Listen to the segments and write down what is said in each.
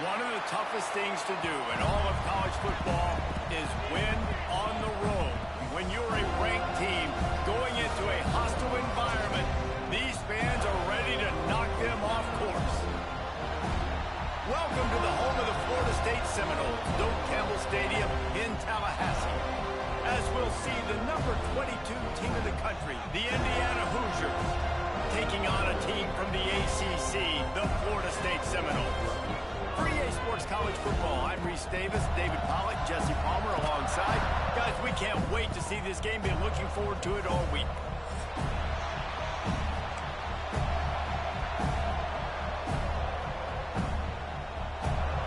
One of the toughest things to do in all of college football is win on the road. When you're a ranked team going into a hostile environment, these fans are ready to knock them off course. Welcome to the home of the Florida State Seminoles, Doak Campbell Stadium in Tallahassee. As we'll see the number 22 team in the country, the Indiana Hoosiers, taking on a team from the ACC, the Florida State Seminoles. For EA Sports College Football, I'm Reese Davis, David Pollack, Jesse Palmer alongside. Guys, we can't wait to see this game. Been looking forward to it all week.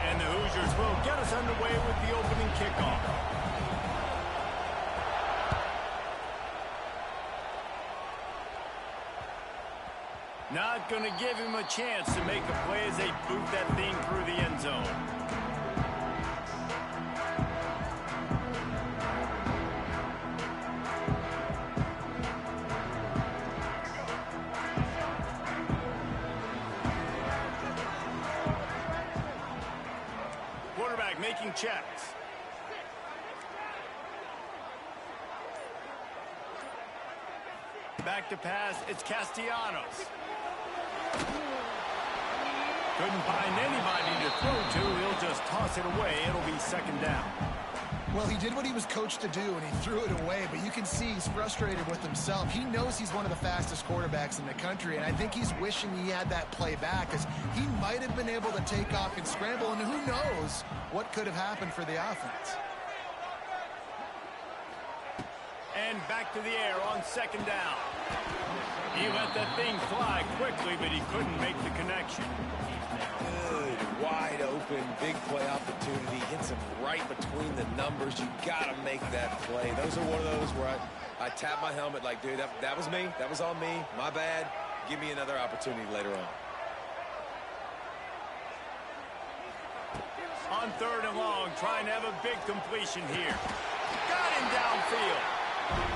And the Hoosiers will get us underway with the opening kickoff. Not going to give him a chance to make a play as they boot that thing through the end zone. Quarterback making checks. Back to pass, it's Castellanos. Couldn't find anybody to throw to. He'll just toss it away. It'll be second down. Well, he did what he was coached to do, and he threw it away. But you can see he's frustrated with himself. He knows he's one of the fastest quarterbacks in the country, and I think he's wishing he had that play back, because he might have been able to take off and scramble, and who knows what could have happened for the offense. And back to the air on second down. He let that thing fly quickly, but he couldn't make the connection. Good, wide open, big play opportunity. Hits him right between the numbers. You got to make that play. Those are one of those where I tap my helmet like, dude, that was me. That was on me. My bad. Give me another opportunity later on. On third and long, trying to have a big completion here. Got him downfield.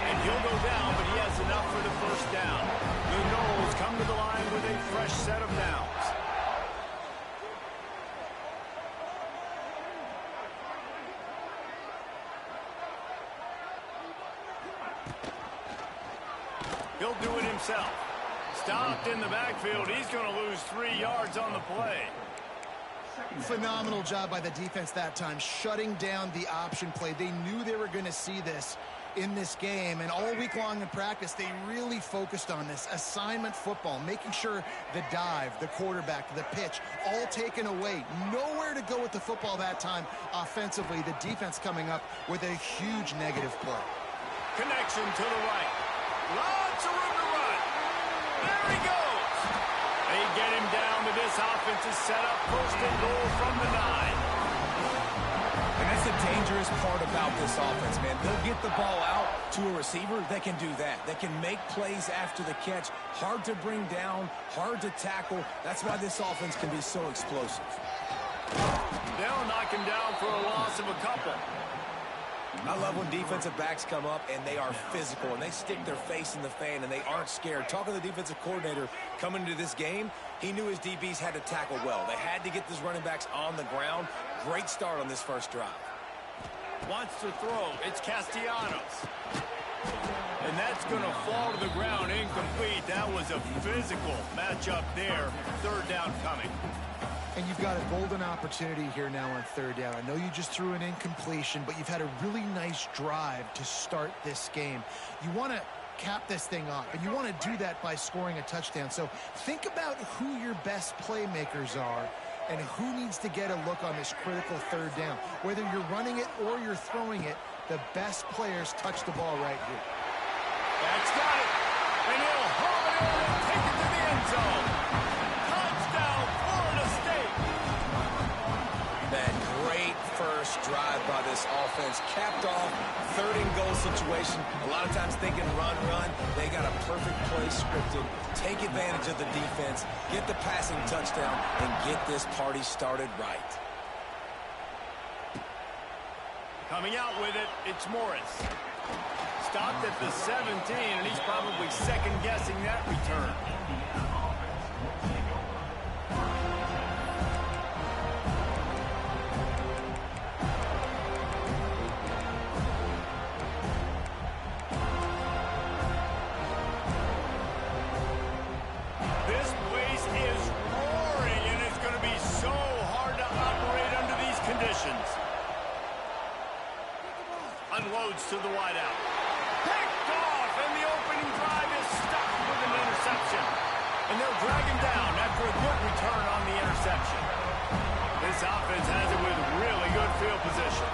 And he'll go down, but he has enough for the first down. The Noles come to the line with a fresh set of downs. He'll do it himself. Stopped in the backfield. He's going to lose 3 yards on the play. Phenomenal job by the defense that time, shutting down the option play. They knew they were going to see this in this game, and all week long in practice they really focused on this assignment football, making sure the dive, the quarterback, the pitch, all taken away. Nowhere to go with the football that time offensively. The defense coming up with a huge negative play. Connection to the right. Lots of room to run. There he goes. They get him down, but this offense is set up first and goal from the 9. And that's the dangerous part about this offense, man. They'll get the ball out to a receiver. They can do that. They can make plays after the catch. Hard to bring down, hard to tackle. That's why this offense can be so explosive. They'll knock him down for a loss of a couple. I love when defensive backs come up and they are physical and they stick their face in the fan and they aren't scared. Talking to the defensive coordinator coming into this game, he knew his DBs had to tackle well. They had to get these running backs on the ground. Great start on this first drive. Wants to throw. It's Castellanos. And that's going to fall to the ground incomplete. That was a physical matchup there. Third down coming. And you've got a golden opportunity here now on third down. I know you just threw an incompletion, but you've had a really nice drive to start this game. You want to cap this thing off, and you want to do that by scoring a touchdown. So think about who your best playmakers are and who needs to get a look on this critical third down. Whether you're running it or you're throwing it, the best players touch the ball right here. That's got it. And he'll haul it in and take it to the end zone. Touchdown, Florida State. That great first drive by this offense capped off third and goal situation. A lot of times thinking run. They got a perfect play scripted. Take advantage of the defense, get the passing touchdown, and get this party started right. Coming out with it, it's Morris. Stopped at the 17, and he's probably second-guessing that return. And they'll drag him down after a good return on the interception. This offense has it with really good field position.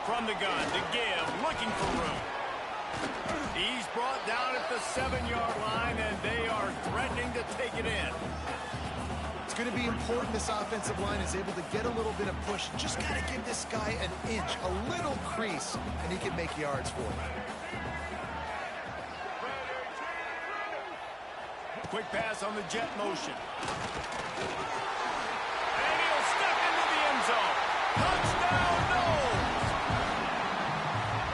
From the gun to give, looking for room. He's brought down at the 7-yard line, and they are threatening to take it in. It's going to be important this offensive line is able to get a little bit of push. Just got to give this guy an inch, a little crease, and he can make yards for it. Quick pass on the jet motion. And he'll step into the end zone. Touchdown, Noles!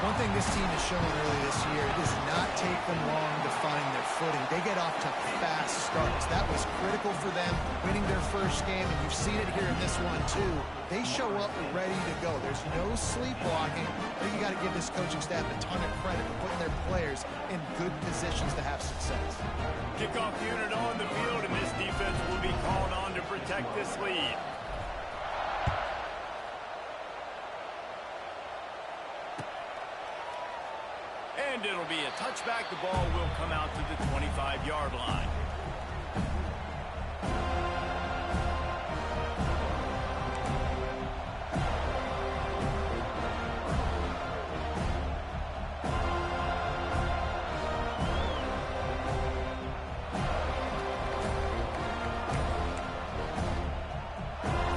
One thing this team has shown early this year, it does not take them long to find their footing. They get off to fast starts. That was critical for them, winning their first game, and you've seen it here in this one, too. They show up ready to go. There's no sleepwalking. I think you got to give this coaching staff a ton of credit for putting their players in good positions to have success. Kickoff unit on the field, and this defense will be called on to protect this lead. And it'll be a touchback. The ball will come out to the 25-yard line.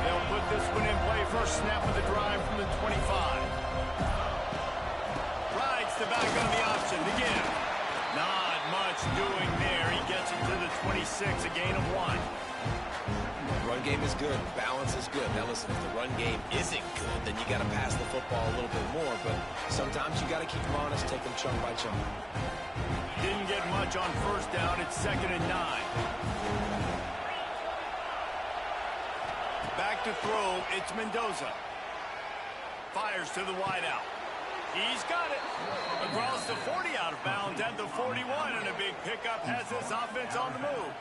They'll put this one in play. First snap of the drive from the 25. The back on the option to give. Not much doing there. He gets it to the 26, a gain of 1. Run game is good. Balance is good. Now listen, if the run game isn't good, then you got to pass the football a little bit more. But sometimes you got to keep them honest, take them chunk by chunk. Didn't get much on first down. It's 2nd and 9. Back to throw. It's Mendoza. Fires to the wideout. He's got it. Across the 40, out of bounds at the 41, and a big pickup has this offense on the move.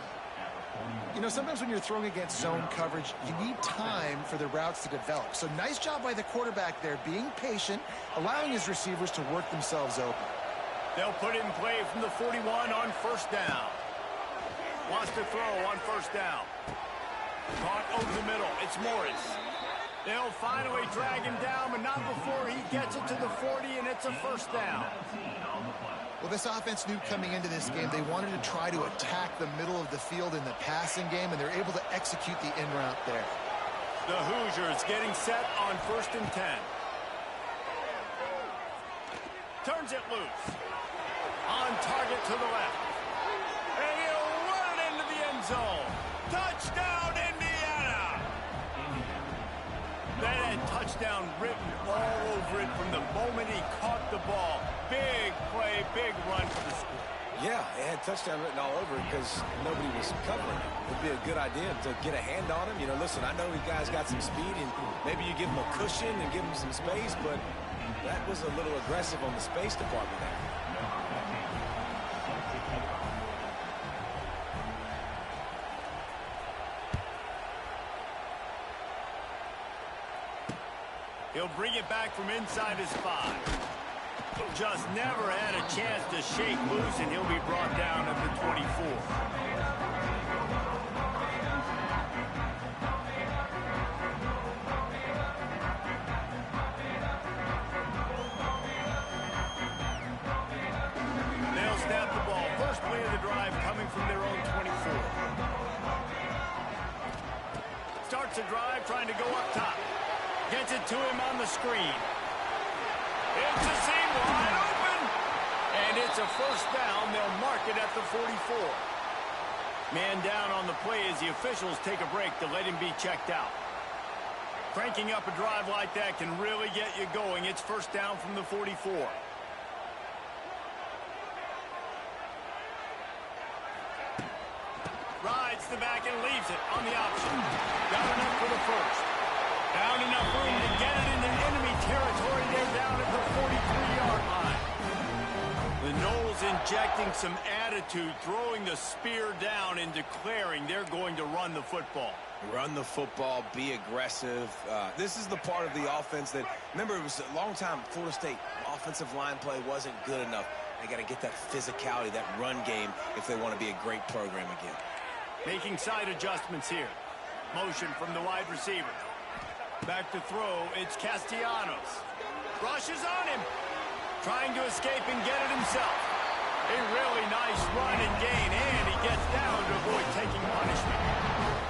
You know, sometimes when you're throwing against zone coverage, you need time for the routes to develop. So nice job by the quarterback there, being patient, allowing his receivers to work themselves open. They'll put it in play from the 41 on first down. Wants to throw on first down. Caught over the middle. It's Morris. They'll finally drag him down, but not before he gets it to the 40, and it's a first down. Well, this offense knew coming into this game they wanted to try to attack the middle of the field in the passing game, and they're able to execute the in route there. The Hoosiers getting set on 1st and 10. Turns it loose. On target to the left. And he'll run it into the end zone. Touchdown, Indiana! That had touchdown written all over it from the moment he caught the ball. Big play, big run for the score. Yeah, it had touchdown written all over it because nobody was covering it. It would be a good idea to get a hand on him. You know, listen, I know you guys got some speed, and maybe you give him a cushion and give him some space, but that was a little aggressive on the space department there. He'll bring it back from inside his 5. Just never had a chance to shake loose, and he'll be brought down at the 24. They'll snap the ball. First play of the drive coming from their own 24. Starts the drive trying to go up top. Gets it to him on the screen. It's a seam wide open. And it's a first down. They'll mark it at the 44. Man down on the play as the officials take a break to let him be checked out. Cranking up a drive like that can really get you going. It's first down from the 44. Rides the back and leaves it on the option. Got enough for the first. Down enough room to get it into enemy territory. They're down at the 43-yard line. The Noles Eagles injecting some attitude, throwing the spear down and declaring they're going to run the football. Run the football, be aggressive. This is the part of the offense that, remember, it was a long time, Florida State offensive line play wasn't good enough. They got to get that physicality, that run game, if they want to be a great program again. Making side adjustments here. Motion from the wide receiver. Back to throw, it's Castellanos. Rushes on him. Trying to escape and get it himself. A really nice run and gain, and he gets down to avoid taking punishment.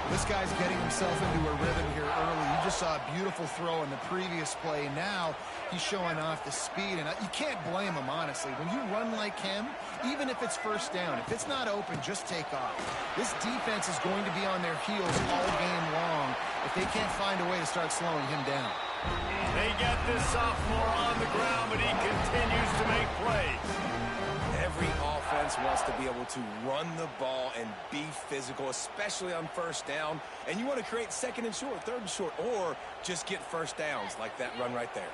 This guy's getting himself into a rhythm here early. You just saw a beautiful throw in the previous play. Now he's showing off the speed, and you can't blame him, honestly. When you run like him, even if it's first down, if it's not open, just take off. This defense is going to be on their heels all game long if they can't find a way to start slowing him down. They get this sophomore on the ground, but he continues to make plays. Every offense wants to be able to run the ball and be physical, especially on first down. And you want to create second and short, third and short, or just get first downs like that run right there.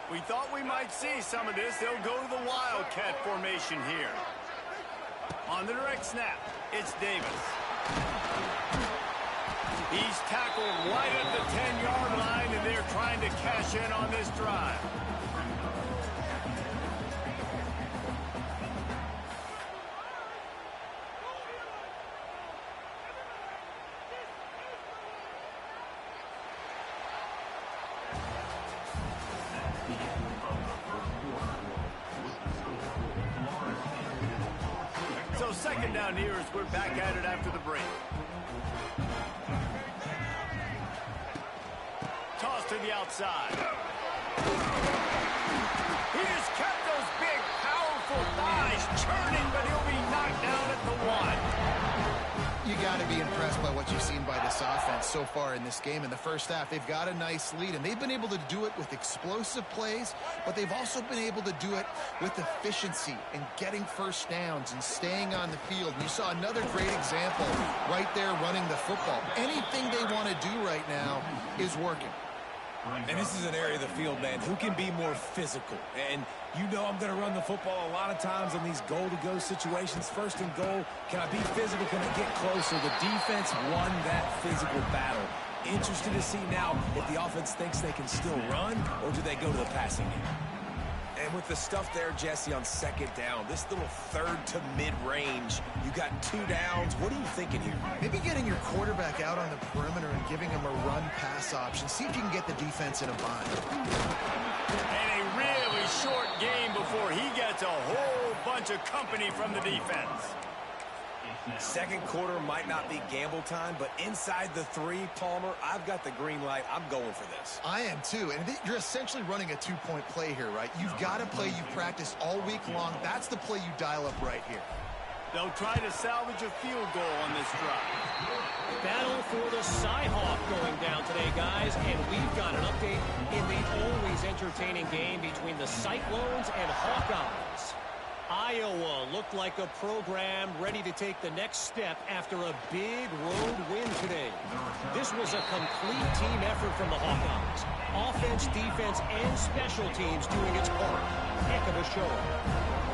We thought we might see some of this. They'll go to the Wildcat formation here. On the direct snap, it's Davis. He's tackled right at the 10-yard line, and they're trying to cash in on this drive. So second down here as we're back at it after the break. Toss to the outside. He just kept those big, powerful thighs churning, but he'll be knocked down at the 1. You got to be impressed by what you've seen by this offense so far in this game. In the first half, they've got a nice lead, and they've been able to do it with explosive plays, but they've also been able to do it with efficiency and getting first downs and staying on the field. And you saw another great example right there running the football. Anything they want to do right now is working. And this is an area of the field, man, who can be more physical. And you know I'm going to run the football a lot of times in these goal-to-go situations. First and goal, can I be physical? Can I get closer? The defense won that physical battle. Interested to see now if the offense thinks they can still run, or do they go to the passing game? And with the stuff there, Jesse, on second down, this little third to mid-range, you got 2 downs. What are you thinking here? Maybe getting your quarterback out on the perimeter and giving him a run-pass option. See if you can get the defense in a bind. And a really short game before he gets a whole bunch of company from the defense. Second quarter might not be gamble time, but inside the 3, Palmer, I've got the green light. I'm going for this. I am too, and you're essentially running a 2-point play here, right? You've got a play you practice all week long. That's the play you dial up right here. They'll try to salvage a field goal on this drive. Battle for the Cyhawk going down today, guys, and we've got an update in the always entertaining game between the Cyclones and Hawkeyes. Iowa looked like a program ready to take the next step after a big road win today. This was a complete team effort from the Hawkeyes. Offense, defense, and special teams doing its part. Heck of a show.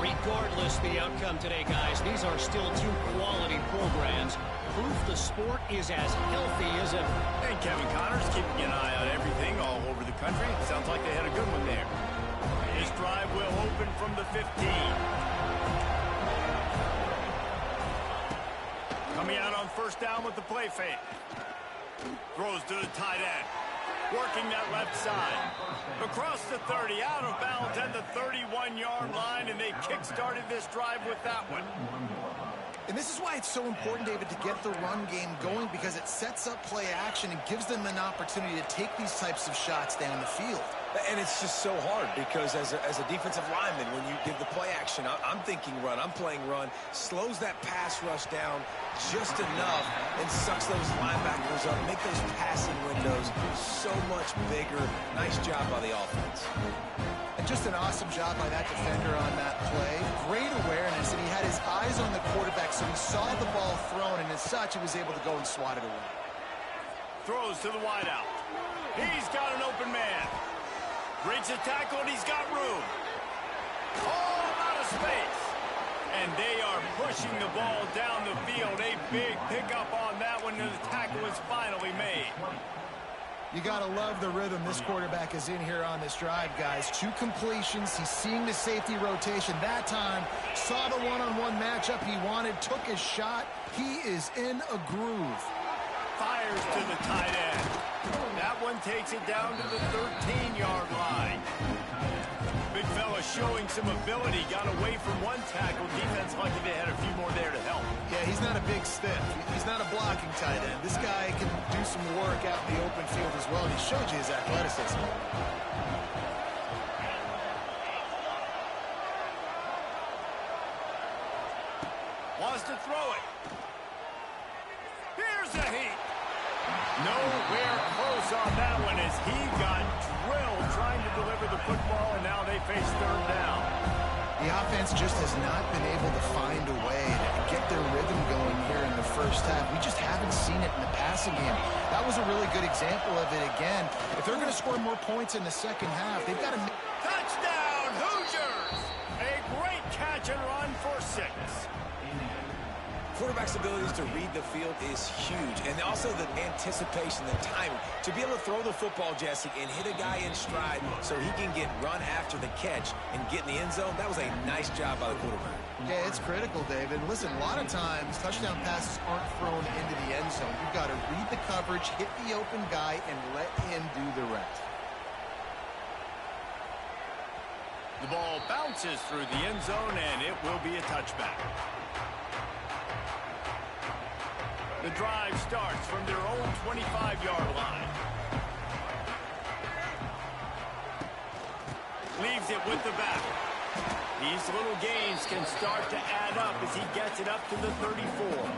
Regardless the outcome today, guys, these are still 2 quality programs. Proof the sport is as healthy as ever. And Kevin Connors keeping an eye on everything all over the country. Sounds like they had a good one there. This drive will open from the 15. Coming out on first down with the play fake. Throws to the tight end. Working that left side. Across the 30, out of bounds at the 31-yard line, and they kick-started this drive with that one. And this is why it's so important, David, to get the run game going, because it sets up play action and gives them an opportunity to take these types of shots down the field. And it's just so hard because as a defensive lineman, when you give the play action, I'm thinking run, I'm playing run, slows that pass rush down just enough and sucks those linebackers up, make those passing windows so much bigger. Nice job by the offense. And just an awesome job by that defender on that play. Great awareness, and he had his eyes on the quarterback, so he saw the ball thrown, and as such, he was able to go and swat it away. Throws to the wideout. He's got an open man. Breaks a tackle, and he's got room. All out of space. And they are pushing the ball down the field. A big pickup on that one, and the tackle is finally made. You got to love the rhythm this quarterback is in here on this drive, guys. 2 completions. He's seeing the safety rotation. That time, saw the one-on-one matchup he wanted, took his shot. He is in a groove. Fires to the tight end. That one takes it down to the 13-yard line. Big fella showing some ability. Got away from one tackle. Defense lucky they had a few more there to help. Yeah, he's not a big stiff. He's not a blocking tight end. This guy can do some work out in the open field as well, and he showed you his athleticism. Wants to throw it. Here's a heat. Nowhere close on that one as he got drilled trying to deliver the football, and now they face third down. The offense just has not been able to find a way to get their rhythm going here in the first half. We just haven't seen it in the passing game. That was a really good example of it again. If they're going to score more points in the second half, they've got to... Touchdown, Hoosiers! A great catch and run for 6. Quarterback's abilities to read the field is huge, and also the anticipation, the timing. To be able to throw the football, Jesse, and hit a guy in stride so he can get run after the catch and get in the end zone, that was a nice job by the quarterback. Yeah, it's critical, David. Listen, a lot of times, touchdown passes aren't thrown into the end zone. You've got to read the coverage, hit the open guy, and let him do the rest. The ball bounces through the end zone, and it will be a touchback. The drive starts from their own 25-yard line. Leaves it with the back. These little gains can start to add up as he gets it up to the 34.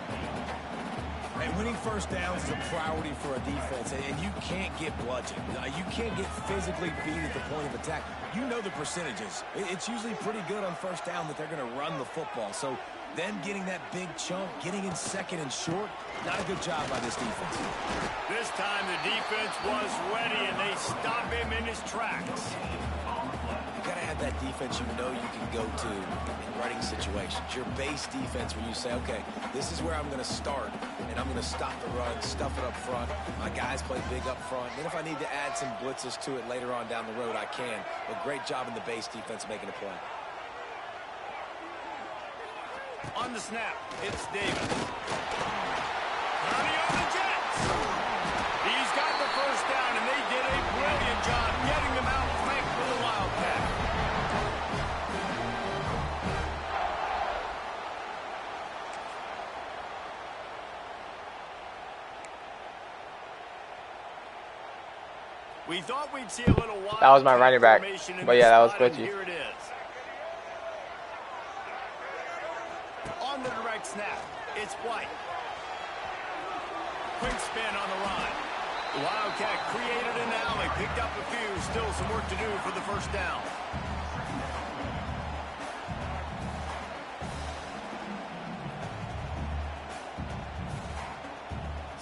And winning first downs is a priority for a defense, and you can't get bludgeoned. You can't get physically beat at the point of attack. You know the percentages. It's usually pretty good on first down that they're going to run the football. So them getting that big chunk, getting in second and short, not a good job by this defense. This time the defense was ready, and they stop him in his tracks. You got to have that defense you know you can go to in running situations. Your base defense where you say, okay, this is where I'm going to start, and I'm going to stop the run, stuff it up front. My guys play big up front. Then if I need to add some blitzes to it later on down the road, I can. But great job in the base defense making a play. On the snap, it's Davis. County on the Jets. He's got the first down, and they did a brilliant job getting them out quick for the Wildcat. We thought we'd see a little Wildcat. That was my running back, but yeah, that was glitchy. Here it is. On the direct snap, it's White. Quick spin on the run. The Wildcat created an alley, picked up a few, still some work to do for the first down.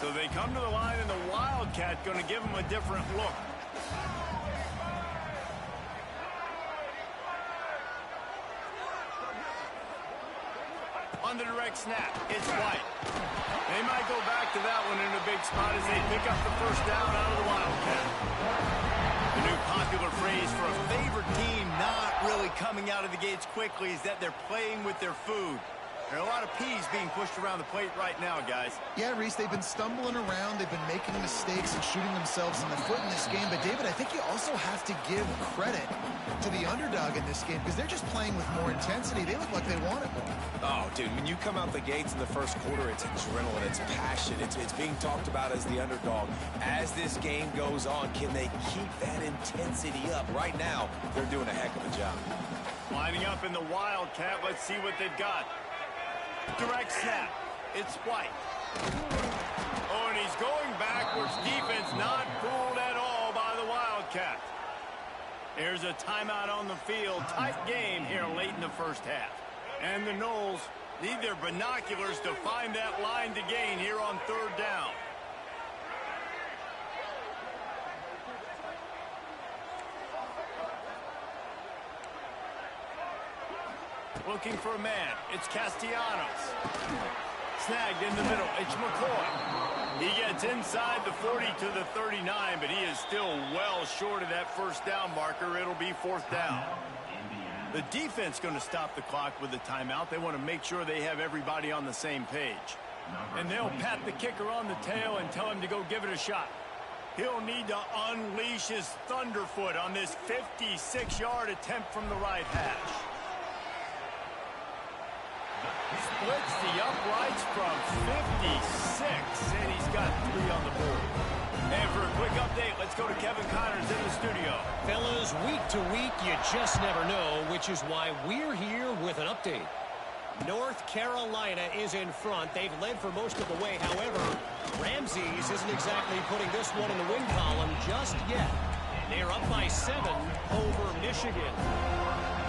So they come to the line, and the Wildcat going to give them a different look. On the direct snap, it's White. They might go back to that one in a big spot as they pick up the first down out of the Wildcat. The new popular phrase for a favored team not really coming out of the gates quickly is that they're playing with their food. There are a lot of peas being pushed around the plate right now, guys. Yeah, Reese, they've been stumbling around. They've been making mistakes and shooting themselves in the foot in this game. But, David, I think you also have to give credit to the underdog in this game because they're just playing with more intensity. They look like they want it more. Oh, dude, when you come out the gates in the first quarter, it's adrenaline, it's passion, it's being talked about as the underdog. As this game goes on, can they keep that intensity up? Right now, they're doing a heck of a job. Lining up in the Wildcat, let's see what they've got. Direct snap, it's White. Oh, and he's going backwards. Defense not fooled at all by the Wildcat. There's a timeout on the field. Tight game here late in the first half. And the Noles need their binoculars to find that line to gain here on third down. Looking for a man. It's Castellanos. Snagged in the middle. It's McCoy. He gets inside the 40 to the 39, but he is still well short of that first down marker. It'll be fourth down. The defense going to stop the clock with the timeout. They want to make sure they have everybody on the same page. And they'll pat the kicker on the tail and tell him to go give it a shot. He'll need to unleash his thunderfoot on this 56-yard attempt from the right hash. Splits the uprights from 56, and he's got 3 on the board. And for a quick update, let's go to Kevin Connors in the studio. Fellas, week to week, you just never know, which is why we're here with an update. North Carolina is in front. They've led for most of the way. However, Ramses isn't exactly putting this one in the win column just yet. They're up by 7 over Michigan.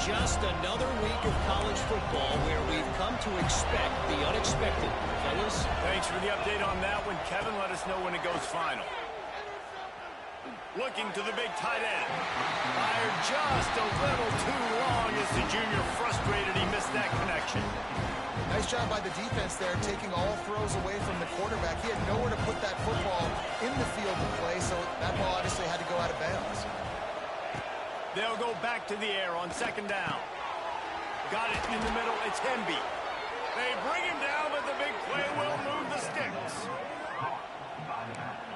Just another week of college football where we've come to expect the unexpected. Fellas? Thanks for the update on that one, Kevin. Let us know when it goes final. Looking to the big tight end. Fired just a little too long as the junior frustrated. He missed that connection. Nice job by the defense there, taking all throws away from the quarterback. He had nowhere to put that football in the field to play, so that ball obviously had to go out of bounds. They'll go back to the air on second down. Got it in the middle. It's Hemby. They bring him down, but the big play will move the sticks.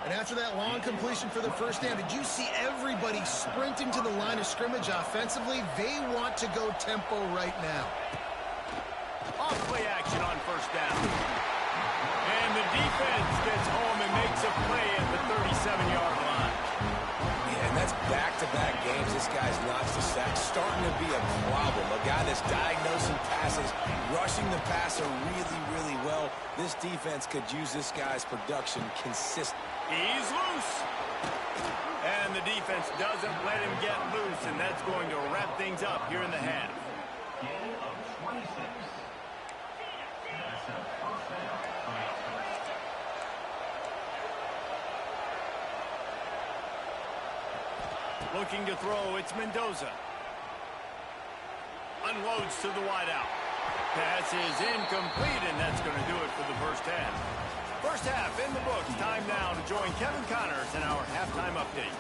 And after that long completion for the first down, did you see everybody sprinting to the line of scrimmage offensively? They want to go tempo right now. Off play action on first down. And the defense gets home and makes a play at the 37-yard line. Yeah, and that's back-to-back games. This guy's notched the sack. Starting to be a problem. A guy that's diagnosing passes, rushing the passer really, really well. This defense could use this guy's production consistently. He's loose. And the defense doesn't let him get loose, and that's going to wrap things up here in the half. Looking to throw, it's Mendoza. Unloads to the wideout. Pass is incomplete, and that's going to do it for the first half. First half in the books. Time now to join Kevin Connors in our halftime update.